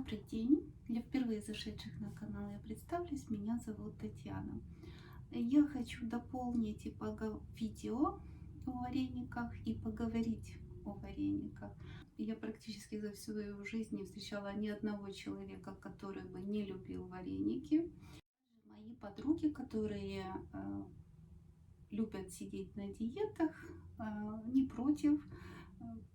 Добрый день! Для впервые зашедших на канал я представлюсь, меня зовут Татьяна. Я хочу дополнить видео о варениках и поговорить о варениках. Я практически за всю свою жизнь не встречала ни одного человека, который бы не любил вареники. Мои подруги, которые любят сидеть на диетах, не против,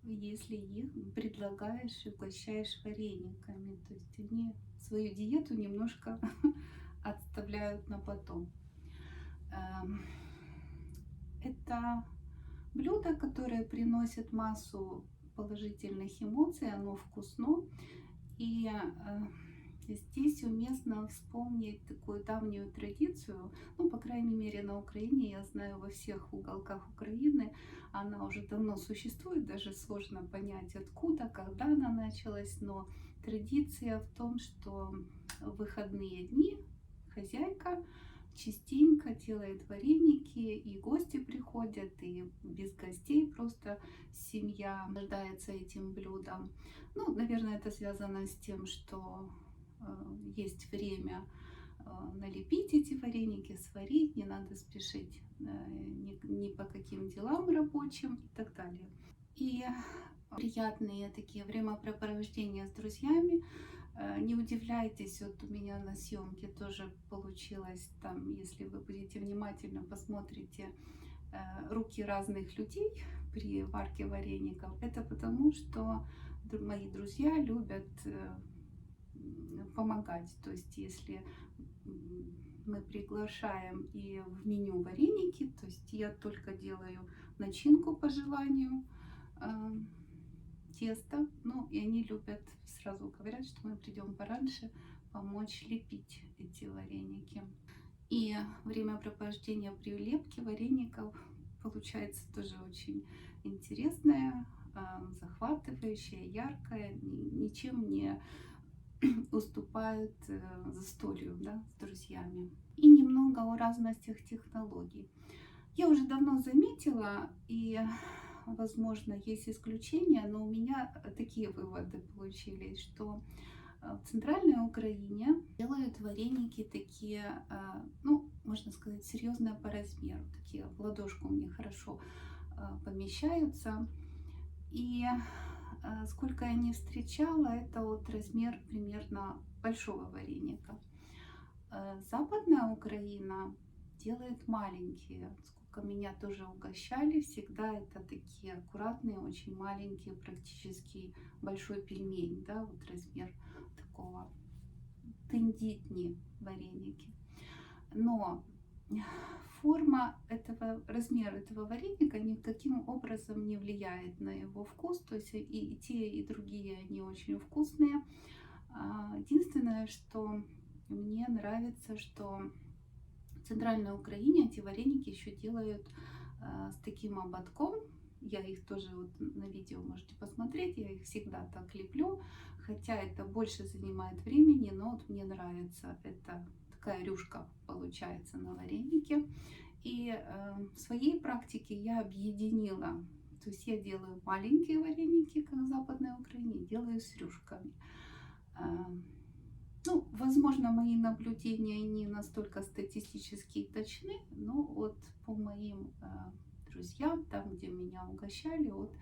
если их предлагаешь и угощаешь варениками. То есть они свою диету немножко отставляют на потом. Это блюдо, которое приносит массу положительных эмоций, оно вкусно. И здесь уместно вспомнить такую давнюю традицию, ну, по крайней мере, на Украине, я знаю, во всех уголках Украины она уже давно существует, даже сложно понять, откуда, когда она началась, но традиция в том, что в выходные дни хозяйка частенько делает вареники, и гости приходят, и без гостей просто семья наслаждается этим блюдом. Ну, наверное, это связано с тем, что есть время налепить эти вареники, сварить, не надо спешить ни по каким делам рабочим и так далее. И приятные такие времяпрепровождения с друзьями. Не удивляйтесь, вот у меня на съемке тоже получилось, там, если вы будете внимательно посмотрите руки разных людей при варке вареников. Это потому, что мои друзья любят помогать. То есть, если мы приглашаем и в меню вареники, то есть я только делаю начинку по желанию, тесто, ну и они любят, сразу говорят, что мы придем пораньше помочь лепить эти вареники. И времяпрепровождение при лепке вареников получается тоже очень интересное, захватывающее, яркое, ничем не уступает застолью, да, с друзьями. И немного о разностях технологий. Я уже давно заметила, и возможно есть исключения, но у меня такие выводы получились, что в центральной Украине делают вареники такие, ну, можно сказать, серьезные по размеру, такие в ладошку мне хорошо помещаются. И сколько я не встречала, это вот размер примерно большого вареника. Западная Украина делает маленькие. Сколько меня тоже угощали, всегда это такие аккуратные, очень маленькие, практически большой пельмень, да, вот размер такого тендитни вареники. Но форма этого, размер этого вареника никаким образом не влияет на его вкус. То есть и те, и другие, они очень вкусные. Единственное, что мне нравится, что в центральной Украине эти вареники еще делают с таким ободком. Я их тоже вот на видео можете посмотреть, я их всегда так леплю, хотя это больше занимает времени, но вот мне нравится. Это такая рюшка получается на варенике. И в своей практике я объединила, то есть я делаю маленькие вареники, как в Западной Украине, делаю с рюшками. Ну, возможно, мои наблюдения не настолько статистически точны, но вот по моим друзьям, там, где меня угощали, вот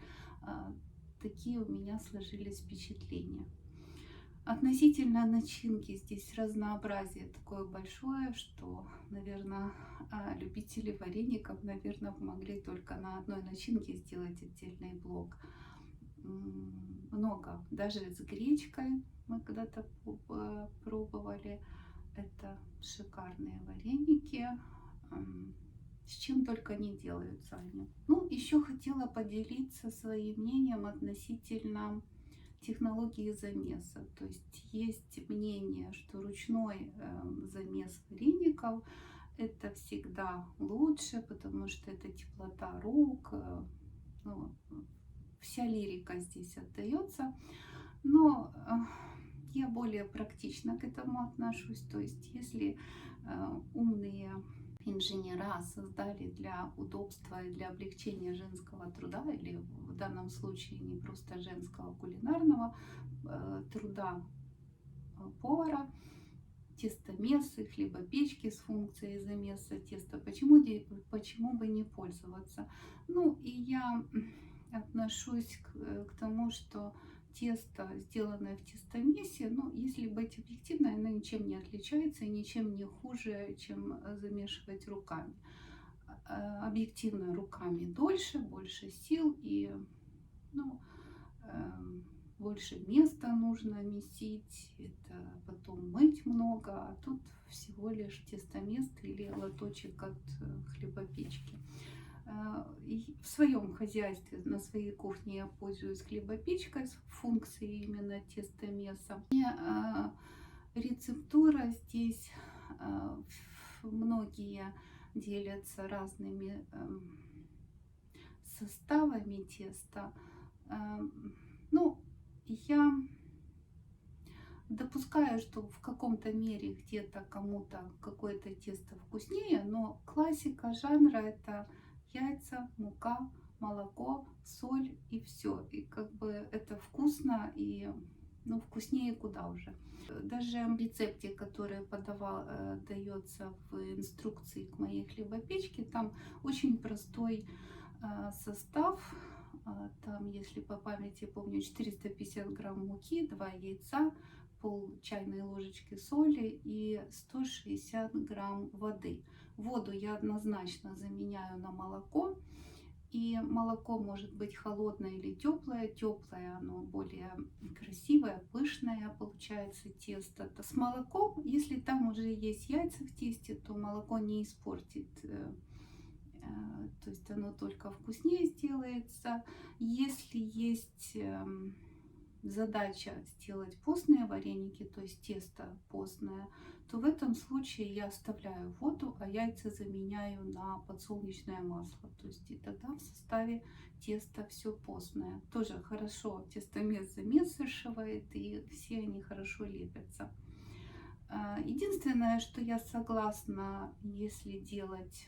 такие у меня сложились впечатления. Относительно начинки здесь разнообразие такое большое, что, наверное, любители вареников, наверное, могли только на одной начинке сделать отдельный блок. Много, даже с гречкой мы когда-то пробовали. Это шикарные вареники, с чем только не делаются они. Ну, еще хотела поделиться своим мнением относительно технологии замеса. То есть мнение, что ручной замес вареников это всегда лучше, потому что это теплота рук, ну, вся лирика здесь отдается. Но я более практично к этому отношусь. То есть если умные инженера создали для удобства и для облегчения женского труда, или в данном случае не просто женского кулинарного труда, повара, тестомесы, хлебопечки с функцией замеса теста. Почему бы не пользоваться? Ну и я отношусь к тому, что тесто, сделанное в тестомесе, ну, если быть объективной, оно ничем не отличается и ничем не хуже, чем замешивать руками. Объективно руками дольше, больше сил и, ну, больше места нужно месить, это потом мыть много, а тут всего лишь тестомес или лоточек от хлебопечки. И в своем хозяйстве, на своей кухне я пользуюсь хлебопечкой с функцией именно тестомеса. И рецептура здесь многие делятся разными составами теста. Ну, я допускаю, что в каком-то мере где-то кому-то какое-то тесто вкуснее, но классика жанра это яйца, мука, молоко, соль и все. И как бы это вкусно и, ну, вкуснее куда уже. Даже в рецепте, который дается в инструкции к моей хлебопечке, там очень простой состав. Там, если по памяти помню, 450 грамм муки, 2 яйца, пол чайной ложечки соли и 160 грамм воды. Воду я однозначно заменяю на молоко. И молоко может быть холодное или теплое. Теплое, оно более красивое, пышное получается тесто. С молоком, если там уже есть яйца в тесте, то молоко не испортит. То есть оно только вкуснее сделается. Если есть задача сделать постные вареники, то есть тесто постное, то в этом случае я оставляю воду, а яйца заменяю на подсолнечное масло. То есть и тогда в составе теста все постное. Тоже хорошо тестомес замесывает, и все они хорошо лепятся. Единственное, что я согласна, если делать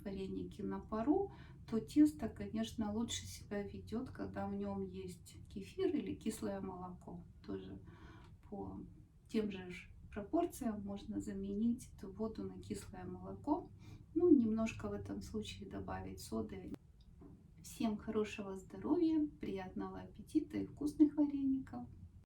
вареники на пару, то тесто, конечно, лучше себя ведет, когда в нем есть кефир или кислое молоко. Тоже по тем же пропорциям можно заменить эту воду на кислое молоко. Ну, немножко в этом случае добавить соды. Всем хорошего здоровья, приятного аппетита и вкусных вареников!